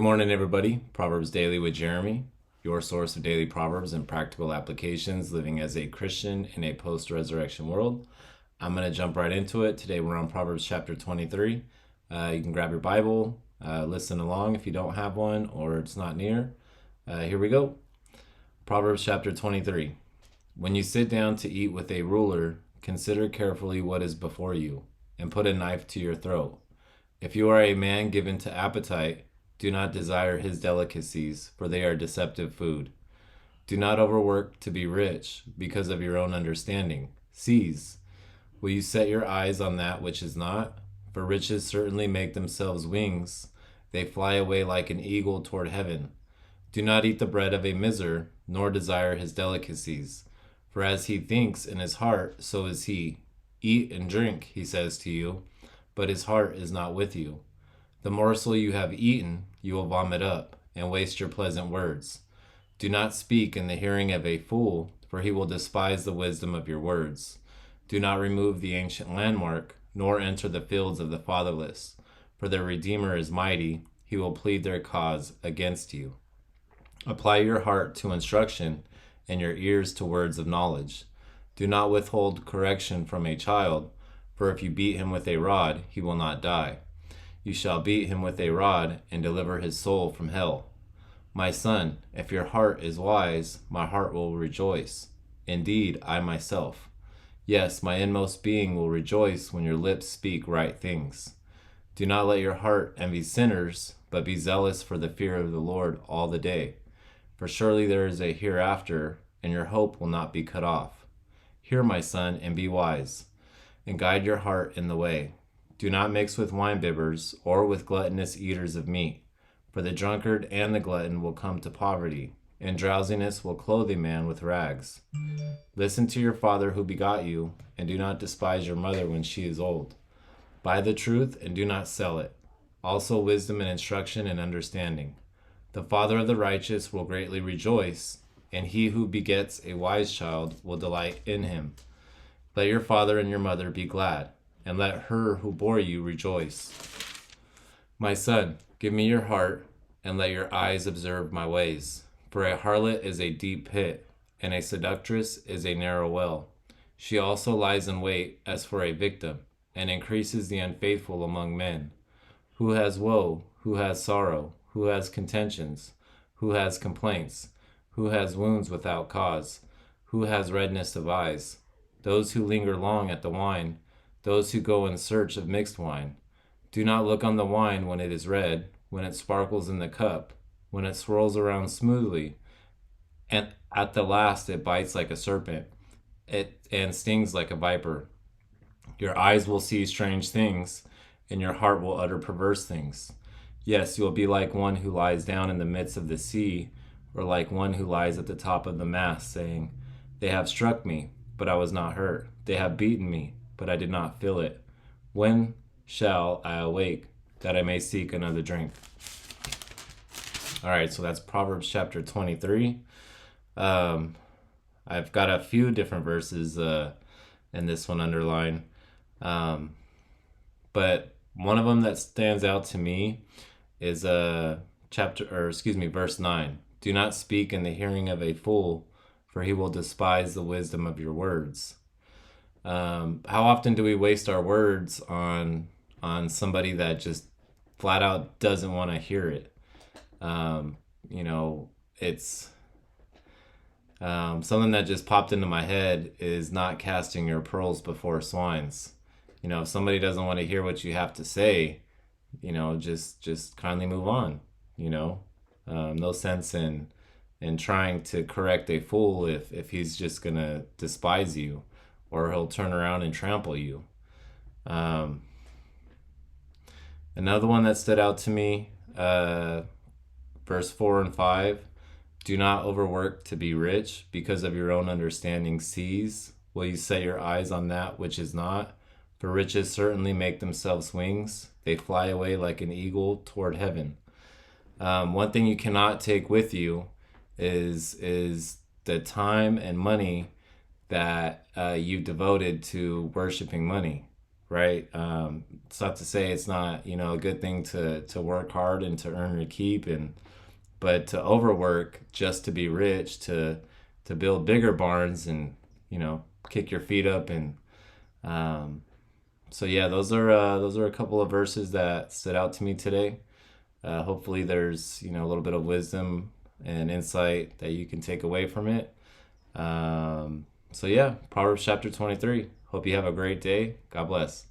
morning, everybody. Proverbs Daily with Jeremy, your source of daily proverbs and practical applications living as a Christian in a post-resurrection world. I'm going to jump right into it. Today we're on Proverbs chapter 23. You can grab your Bible, listen along if you don't have one or it's not near. Here we go. Proverbs chapter 23. When you sit down to eat with a ruler, consider carefully what is before you, and put a knife to your throat. If you are a man given to appetite, do not desire his delicacies, for they are deceptive food. Do not overwork to be rich because of your own understanding. Seize. Will you set your eyes on that which is not? For riches certainly make themselves wings. They fly away like an eagle toward heaven. Do not eat the bread of a miser, nor desire his delicacies. For as he thinks in his heart, so is he. Eat and drink, he says to you, but his heart is not with you. The morsel you have eaten, you will vomit up, and waste your pleasant words. Do not speak in the hearing of a fool, for he will despise the wisdom of your words. Do not remove the ancient landmark, nor enter the fields of the fatherless. For their Redeemer is mighty, he will plead their cause against you. Apply your heart to instruction, and your ears to words of knowledge. Do not withhold correction from a child, for if you beat him with a rod, he will not die. You shall beat him with a rod and deliver his soul from hell. My son, if your heart is wise, my heart will rejoice. Indeed, I myself. Yes, my inmost being will rejoice when your lips speak right things. Do not let your heart envy sinners, but be zealous for the fear of the Lord all the day. For surely there is a hereafter, and your hope will not be cut off. Hear, my son, and be wise, and guide your heart in the way. Do not mix with winebibbers or with gluttonous eaters of meat, for the drunkard and the glutton will come to poverty, and drowsiness will clothe a man with rags. Listen to your father who begot you, and do not despise your mother when she is old. Buy the truth and do not sell it, also wisdom and instruction and understanding. The father of the righteous will greatly rejoice, and he who begets a wise child will delight in him. Let your father and your mother be glad, and let her who bore you rejoice. My son, give me your heart, and let your eyes observe my ways. For a harlot is a deep pit, and a seductress is a narrow well. She also lies in wait as for a victim, and increases the unfaithful among men. Who has woe? Who has sorrow? Who has contentions? Who has complaints? Who has wounds without cause? Who has redness of eyes? Those who linger long at the wine, those who go in search of mixed wine. Do not look on the wine when it is red, when it sparkles in the cup, when it swirls around smoothly, and at the last it bites like a serpent, and stings like a viper. Your eyes will see strange things, and your heart will utter perverse things. Yes, you will be like one who lies down in the midst of the sea, or like one who lies at the top of the mast, saying, They have struck me, but I was not hurt. They have beaten me, but I did not feel it. When shall I awake, that I may seek another drink? All right, so that's Proverbs chapter 23. I've got a few different verses in this one underlined. But one of them that stands out to me is verse 9. Do not speak in the hearing of a fool, for he will despise the wisdom of your words. How often do we waste our words on somebody that just flat out doesn't want to hear it? It's something that just popped into my head is not casting your pearls before swines. If somebody doesn't want to hear what you have to say, just kindly move on. No sense in trying to correct a fool if he's just gonna despise you, or he'll turn around and trample you. Another one that stood out to me, verse 4 and 5. Do not overwork to be rich, because of your own understanding seize. Will you set your eyes on that which is not? For riches certainly make themselves wings. They fly away like an eagle toward heaven. One thing you cannot take with you is the time and money that you've devoted to worshiping money. right? It's not to say it's not, a good thing to work hard and to earn your keep, but to overwork just to be rich, to build bigger barns and, kick your feet up. And um, so yeah, those are a couple of verses that stood out to me today. Hopefully there's, a little bit of wisdom and insight that you can take away from it. So yeah, Proverbs chapter 23. Hope you have a great day. God bless.